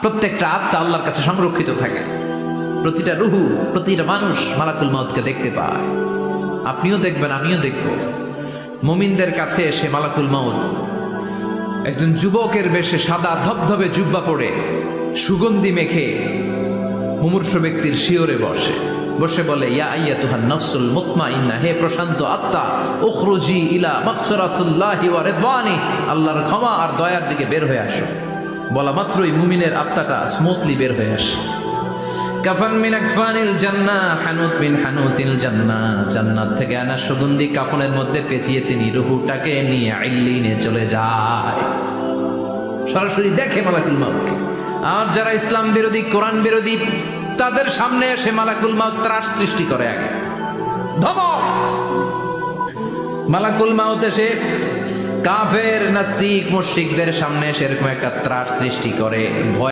প্রত্যেকটা আত্মা আল্লাহর কাছে সংরক্ষিত থাকে। প্রতিটা রুহু, প্রতিটা মানুষ মালাকুল মাউতকে দেখতে পায়। আপনিও দেখবেন, আমিও দেখব। মুমিনদের কাছে এসে মালাকুল মাউত একজন যুবকের বেশে সাদা ধবধবে জুব্বা পরে সুগন্ধি মেখে মুমূর্ষু ব্যক্তির শিওরে বসে বসে বলে, ইয়া আইয়াতুহান নাফসুল মুতমাইন্না, হে প্রশান্ত আত্মা, উখরুজি ইলা মাগফিরাতুল্লাহি ওয়া রিদওয়ানি, আল্লাহর ক্ষমা আর দয়ার দিকে বের হয়ে আসো। বলা মাত্রই মুমিনের আত্মাটা স্মুথলি বের হয়ে আসে। কাফান মিন আকফানিল জান্নাহ, হানুত মিন হানুতিল জান্নাহ, জান্নাত থেকে আনা সুগন্ধি কাফনের মধ্যে পেঁচিয়ে তিনি রূহটাকে নিয়ে ইল্লিনে চলে যায়। সরাসরি দেখে মালাকুল মাউতকে। আর যারা ইসলাম বিরোধী, কোরআন বিরোধী, তাদের সামনে এসে মালাকুল মাউত ত্রাস সৃষ্টি করে। আগে ধমক, মালাকুল মাউত এসে কাফের, নাস্তিক, মুশরিকদের সামনে এসে এরকম একটা ত্রাস সৃষ্টি করে। ভয়